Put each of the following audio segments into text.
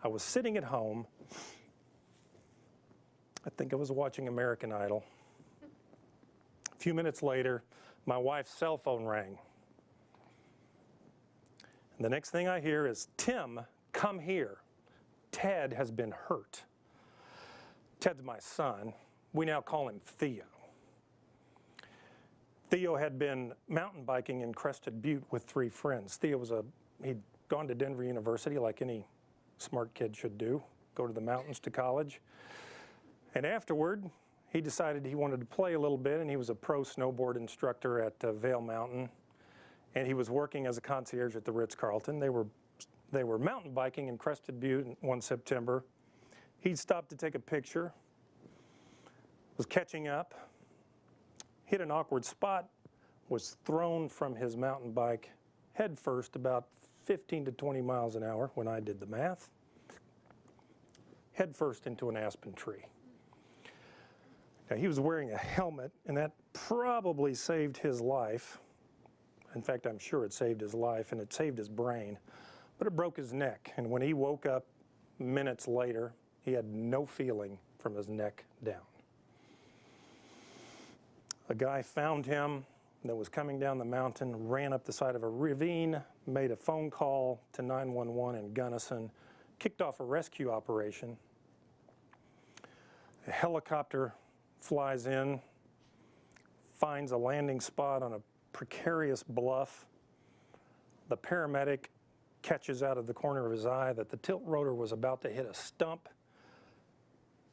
I was sitting at home. I think I was watching American Idol. A few minutes later, my wife's cell phone rang. And the next thing I hear is, "Tim, come here. Ted has been hurt." Ted's my son. We now call him Theo. Theo had been mountain biking in Crested Butte with 3 friends. He'd gone to Denver University like any smart kid should do, go to the mountains to college. And afterward, he decided he wanted to play a little bit, and he was a pro snowboard instructor at Vail Mountain, and he was working as a concierge at the Ritz-Carlton. They were mountain biking in Crested Butte one September. He stopped to take a picture, was catching up, hit an awkward spot, was thrown from his mountain bike head first about 15 to 20 miles an hour when I did the math, head first into an aspen tree. Now, he was wearing a helmet, and that probably saved his life. In fact, I'm sure it saved his life, and it saved his brain, but it broke his neck. And when he woke up minutes later, he had no feeling from his neck down. A guy found him that was coming down the mountain, ran up the side of a ravine, made a phone call to 911 in Gunnison, kicked off a rescue operation. A helicopter flies in, finds a landing spot on a precarious bluff. The paramedic catches out of the corner of his eye that the tilt rotor was about to hit a stump.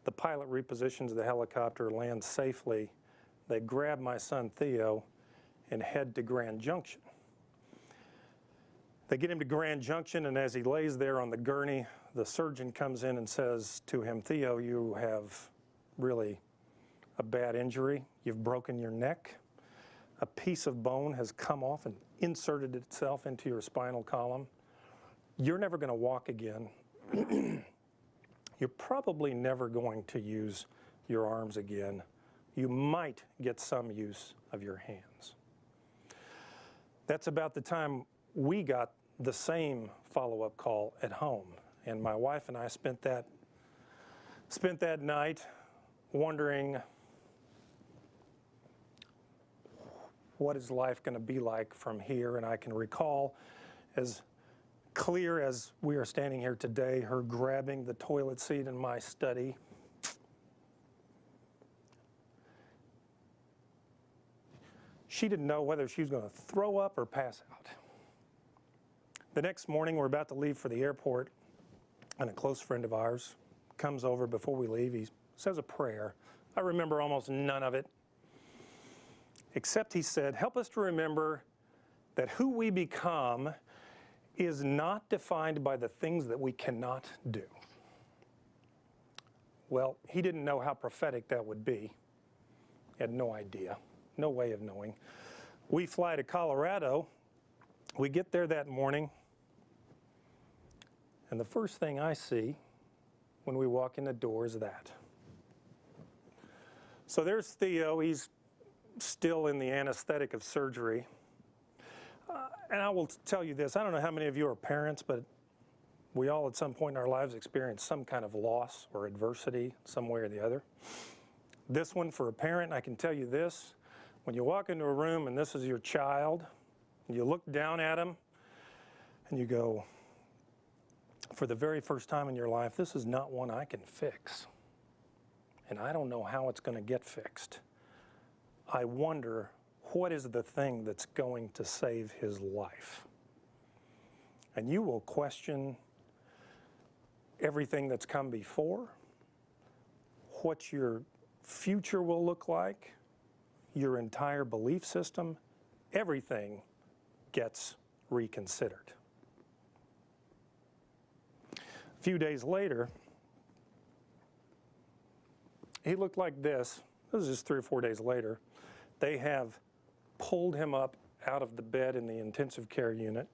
The pilot repositions the helicopter, lands safely. They grab my son Theo and head to Grand Junction. They get him to Grand Junction, and as he lays there on the gurney, the surgeon comes in and says to him, "Theo, you have really a bad injury. You've broken your neck. A piece of bone has come off and inserted itself into your spinal column. You're never going to walk again. You're probably never going to use your arms again. You might get some use of your hands." That's about the time we got the same follow-up call at home. And my wife and I spent that night wondering, what is life going to be like from here? And I can recall, as clear as we are standing here today, her grabbing the toilet seat in my study. She didn't know whether she was going to throw up or pass out. The next morning, we're about to leave for the airport, and a close friend of ours comes over before we leave. He says a prayer. I remember almost none of it, except he said, "Help us to remember that who we become is not defined by the things that we cannot do." Well, he didn't know how prophetic that would be. He had no idea, no way of knowing. We fly to Colorado. We get there that morning, and the first thing I see when we walk in the door is that. So there's Theo. He's still in the anesthetic of surgery. And I will tell you this, I don't know how many of you are parents, but we all at some point in our lives experience some kind of loss or adversity some way or the other. This one, for a parent, I can tell you this, when you walk into a room and this is your child, you look down at him and you go, for the very first time in your life, this is not one I can fix. And I don't know how it's going to get fixed. I wonder, what is the thing that's going to save his life? And you will question everything that's come before, what your future will look like, your entire belief system, everything gets reconsidered. A few days later, he looked like this. This was just 3 or 4 days later. They have pulled him up out of the bed in the intensive care unit.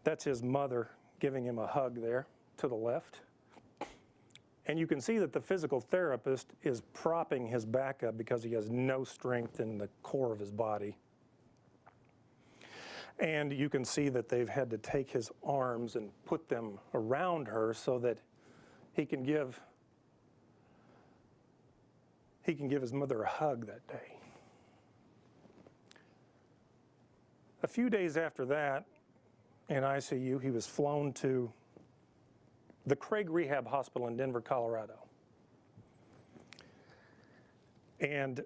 That's his mother giving him a hug there to the left. And you can see that the physical therapist is propping his back up because he has no strength in the core of his body. And you can see that they've had to take his arms and put them around her so that he can give his mother a hug that day. A few days after that, in ICU, he was flown to the Craig Rehab Hospital in Denver, Colorado. And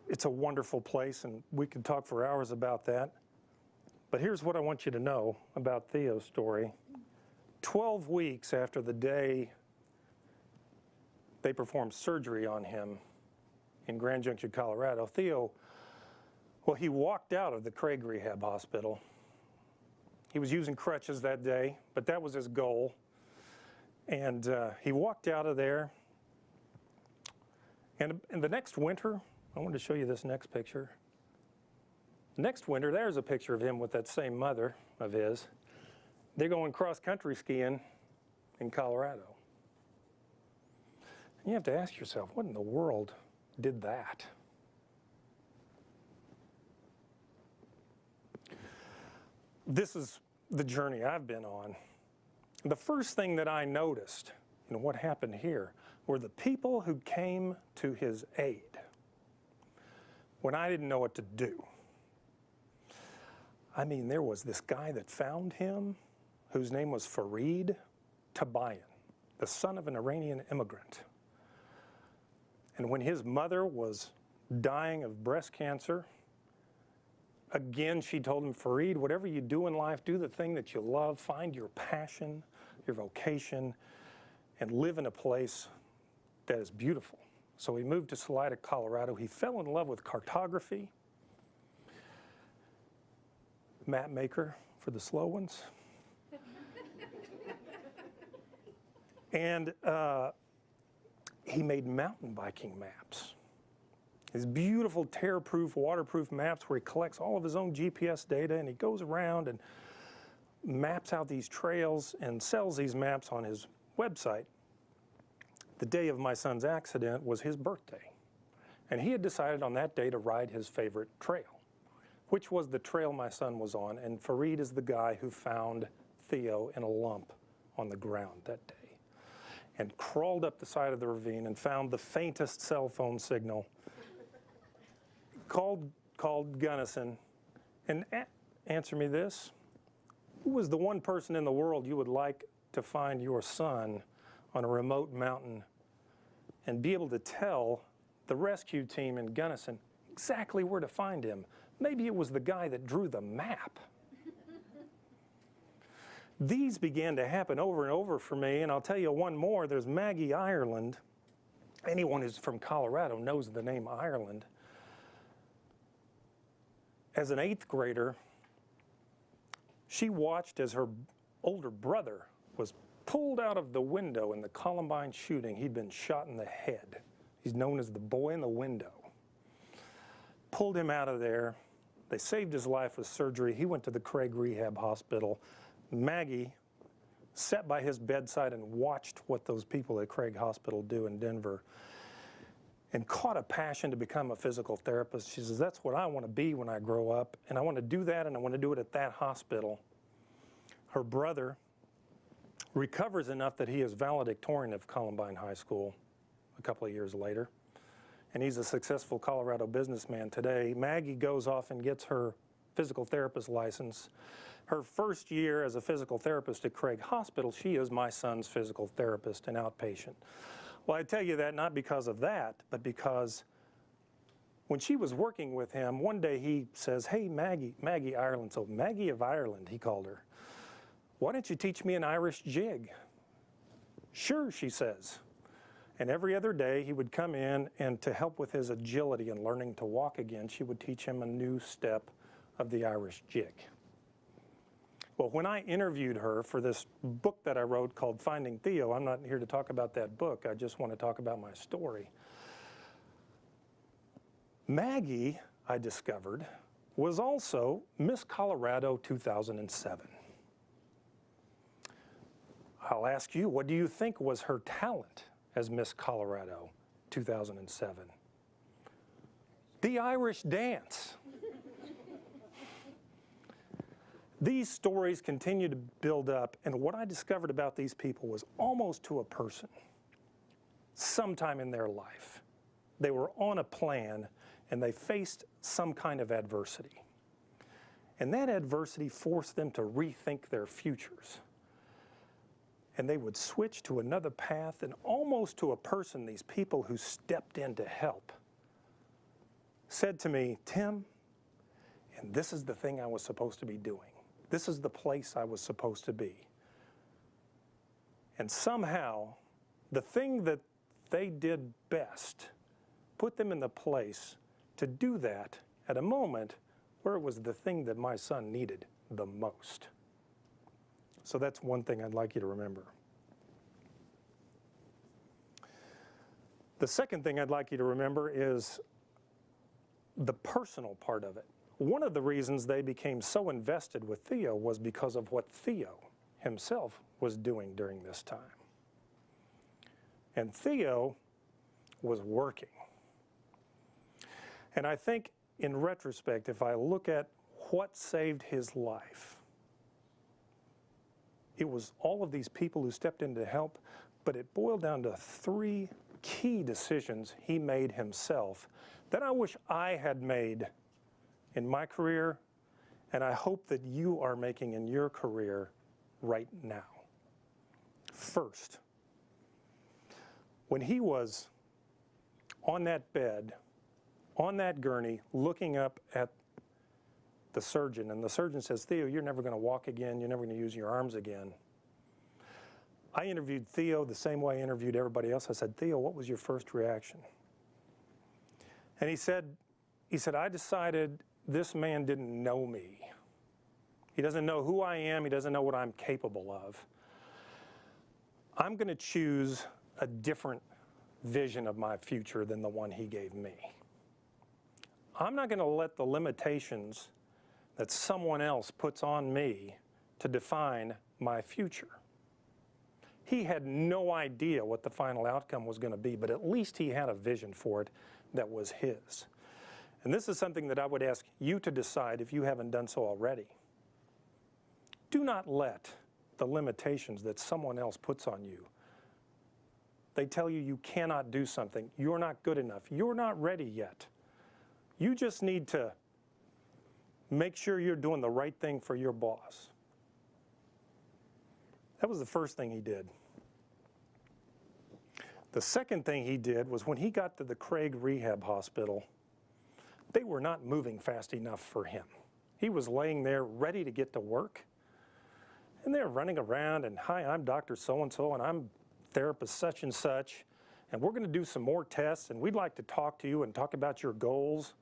it's a wonderful place, and we could talk for hours about that. But here's what I want you to know about Theo's story. 12 weeks after the day they performed surgery on him in Grand Junction, Colorado, Theo, well, he walked out of the Craig Rehab Hospital. He was using crutches that day, but that was his goal. And he walked out of there. And in the next winter, I wanted to show you this next picture. Next winter, there's a picture of him with that same mother of his. They're going cross-country skiing in Colorado. And you have to ask yourself, what in the world did that? This is the journey I've been on. The first thing that I noticed, what happened here, were the people who came to his aid when I didn't know what to do. I mean, there was this guy that found him, whose name was Fareed Tabayan, the son of an Iranian immigrant. And when his mother was dying of breast cancer, again, she told him, Fareed, whatever you do in life, do the thing that you love, find your passion, your vocation, and live in a place that is beautiful. So he moved to Salida, Colorado. He fell in love with cartography, map maker for the slow ones. And he made mountain biking maps. These beautiful tear-proof, waterproof maps where he collects all of his own GPS data, and he goes around and maps out these trails and sells these maps on his website. The day of my son's accident was his birthday, and he had decided on that day to ride his favorite trail, which was the trail my son was on, and Fareed is the guy who found Theo in a lump on the ground that day and crawled up the side of the ravine and found the faintest cell phone signal, called Gunnison, and answer me this, who was the one person in the world you would like to find your son on a remote mountain and be able to tell the rescue team in Gunnison exactly where to find him? Maybe it was the guy that drew the map. These began to happen over and over for me, and I'll tell you one more. There's Maggie Ireland. Anyone who's from Colorado knows the name Ireland. As an 8th grader, she watched as her older brother was pulled out of the window in the Columbine shooting. He'd been shot in the head. He's known as the boy in the window. Pulled him out of there. They saved his life with surgery. He went to the Craig Rehab Hospital. Maggie sat by his bedside and watched what those people at Craig Hospital do in Denver and caught a passion to become a physical therapist. She says, that's what I want to be when I grow up, and I want to do that, and I want to do it at that hospital. Her brother recovers enough that he is valedictorian of Columbine High School a couple of years later, and he's a successful Colorado businessman today. Maggie goes off and gets her physical therapist license. Her first year as a physical therapist at Craig Hospital, she is my son's physical therapist and outpatient. Well, I tell you that not because of that, but because when she was working with him, one day he says, hey, Maggie Ireland, so Maggie of Ireland, he called her, why don't you teach me an Irish jig? Sure, she says. And every other day he would come in, and to help with his agility and learning to walk again, she would teach him a new step of the Irish jig. Well, when I interviewed her for this book that I wrote called Finding Theo, I'm not here to talk about that book, I just want to talk about my story. Maggie, I discovered, was also Miss Colorado 2007. I'll ask you, what do you think was her talent as Miss Colorado 2007? The Irish dance. These stories continue to build up, and what I discovered about these people was almost to a person, sometime in their life, they were on a plan and they faced some kind of adversity. And that adversity forced them to rethink their futures. And they would switch to another path, and almost to a person, these people who stepped in to help said to me, Tim, and this is the thing I was supposed to be doing. This is the place I was supposed to be. And somehow, the thing that they did best put them in the place to do that at a moment where it was the thing that my son needed the most. So that's one thing I'd like you to remember. The second thing I'd like you to remember is the personal part of it. One of the reasons they became so invested with Theo was because of what Theo himself was doing during this time. And Theo was working. And I think in retrospect, if I look at what saved his life, it was all of these people who stepped in to help, but it boiled down to 3 key decisions he made himself that I wish I had made in my career, and I hope that you are making in your career right now. First, when he was on that bed, on that gurney, looking up at the surgeon, and the surgeon says, Theo, you're never going to walk again, you're never going to use your arms again. I interviewed Theo the same way I interviewed everybody else. I said, Theo, what was your first reaction? And he said, I decided this man didn't know me. He doesn't know who I am. He doesn't know what I'm capable of. I'm going to choose a different vision of my future than the one he gave me. I'm not going to let the limitations that someone else puts on me to define my future. He had no idea what the final outcome was going to be, but at least he had a vision for it that was his. And this is something that I would ask you to decide if you haven't done so already. Do not let the limitations that someone else puts on you. They tell you you cannot do something, you're not good enough, you're not ready yet. You just need to make sure you're doing the right thing for your boss. That was the first thing he did. The second thing he did was when he got to the Craig Rehab Hospital, they were not moving fast enough for him. He was laying there ready to get to work, and they're running around and, hi, I'm Dr. So-and-so, and I'm therapist such and such, and we're going to do some more tests, and we'd like to talk to you and talk about your goals.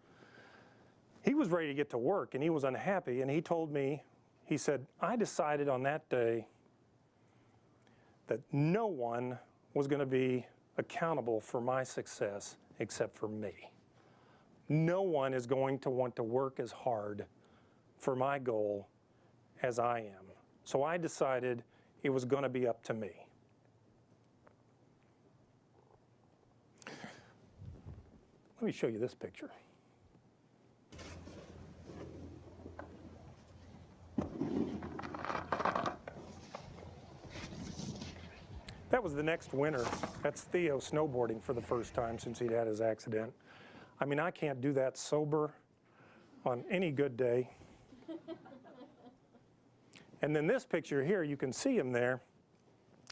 He was ready to get to work, and he was unhappy, and he told me, he said, I decided on that day that no one was going to be accountable for my success except for me. No one is going to want to work as hard for my goal as I am. So I decided it was going to be up to me. Let me show you this picture. That was the next winter. That's Theo snowboarding for the first time since he'd had his accident. I mean, I can't do that sober on any good day. And then this picture here, you can see him there.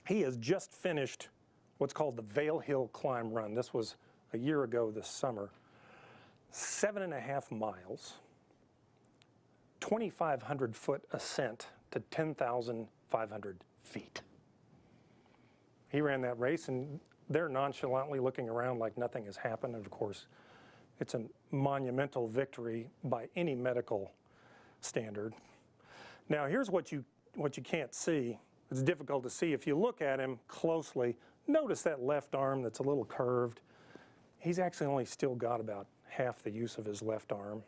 He has just finished what's called the Vail Hill Climb Run. This was a year ago this summer. 7.5 miles, 2,500 foot ascent to 10,500 feet. He ran that race, and they're nonchalantly looking around like nothing has happened. And of course, it's a monumental victory by any medical standard. Now, here's what you can't see. It's difficult to see. If you look at him closely, notice that left arm that's a little curved. He's actually only still got about half the use of his left arm.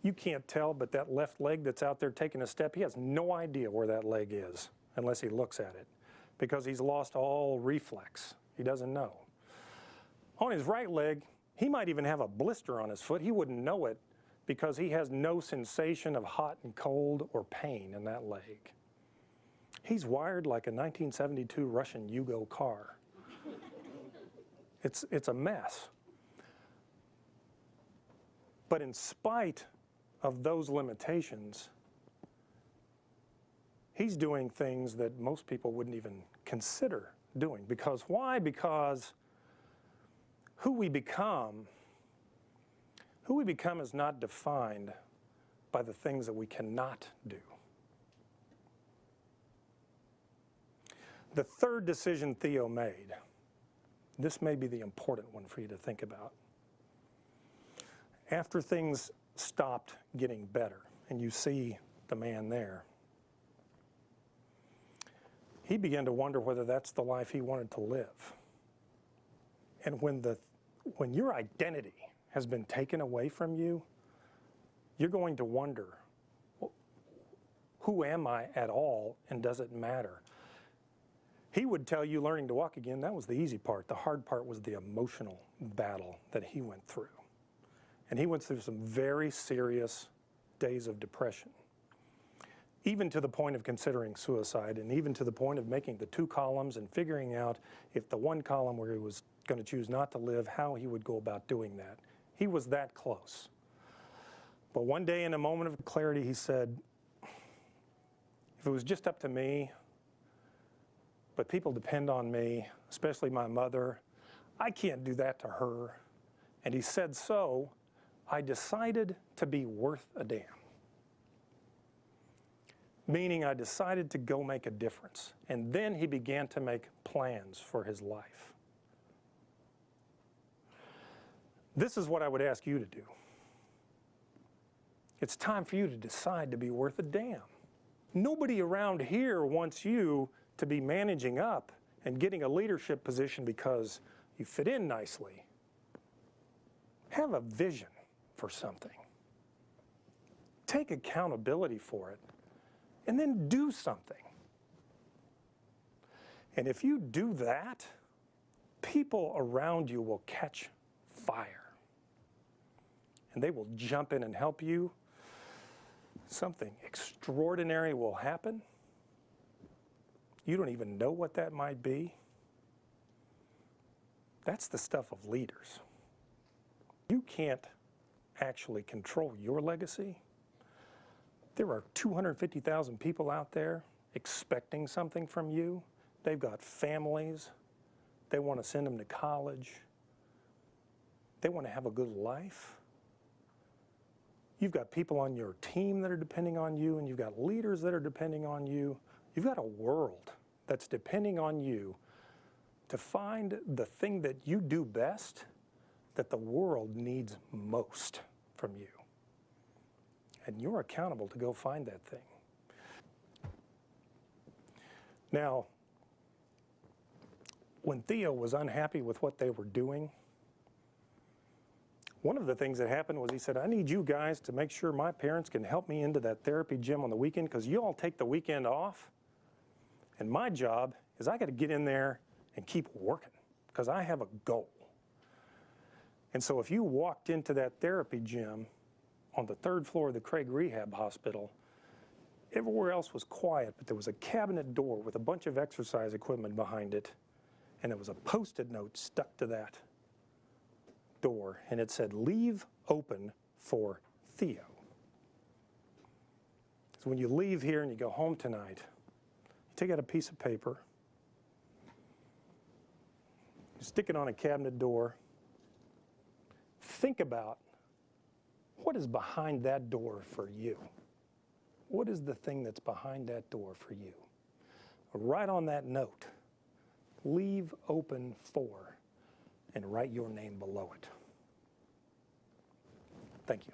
You can't tell, but that left leg that's out there taking a step, he has no idea where that leg is unless he looks at it, because he's lost all reflex. He doesn't know. On his right leg, he might even have a blister on his foot. He wouldn't know it because he has no sensation of hot and cold or pain in that leg. He's wired like a 1972 Russian Yugo car. It's a mess. But in spite of those limitations, he's doing things that most people wouldn't even consider doing. Because why? Because who we become is not defined by the things that we cannot do. The third decision Theo made, this may be the important one for you to think about. After things stopped getting better, and you see the man there, he began to wonder whether that's the life he wanted to live. And when your identity has been taken away from you, you're going to wonder, who am I at all, and does it matter? He would tell you learning to walk again, that was the easy part. The hard part was the emotional battle that he went through. And he went through some very serious days of depression, even to the point of considering suicide, and even to the point of making the 2 columns and figuring out if the 1 column where he was going to choose not to live, how he would go about doing that. He was that close. But one day, in a moment of clarity, he said, if it was just up to me, but people depend on me, especially my mother, I can't do that to her. And he said, so I decided to be worth a damn. Meaning I decided to go make a difference. And then he began to make plans for his life. This is what I would ask you to do. It's time for you to decide to be worth a damn. Nobody around here wants you to be managing up and getting a leadership position because you fit in nicely. Have a vision for something. Take accountability for it, and then do something. And if you do that, people around you will catch fire. And they will jump in and help you. Something extraordinary will happen. You don't even know what that might be. That's the stuff of leaders. You can't actually control your legacy. There are 250,000 people out there expecting something from you. They've got families. They want to send them to college. They want to have a good life. You've got people on your team that are depending on you, and you've got leaders that are depending on you. You've got a world that's depending on you to find the thing that you do best that the world needs most from you. And you're accountable to go find that thing. Now, when Theo was unhappy with what they were doing, one of the things that happened was he said, I need you guys to make sure my parents can help me into that therapy gym on the weekend, because you all take the weekend off. And my job is I got to get in there and keep working, because I have a goal. And so if you walked into that therapy gym on the 3rd floor of the Craig Rehab Hospital, everywhere else was quiet, but there was a cabinet door with a bunch of exercise equipment behind it, and there was a Post-it note stuck to that door, and it said, leave open for Theo. So when you leave here and you go home tonight, you take out a piece of paper, you stick it on a cabinet door, think about what is behind that door for you. What is the thing that's behind that door for you? Write on that note, leave open for, and write your name below it. Thank you.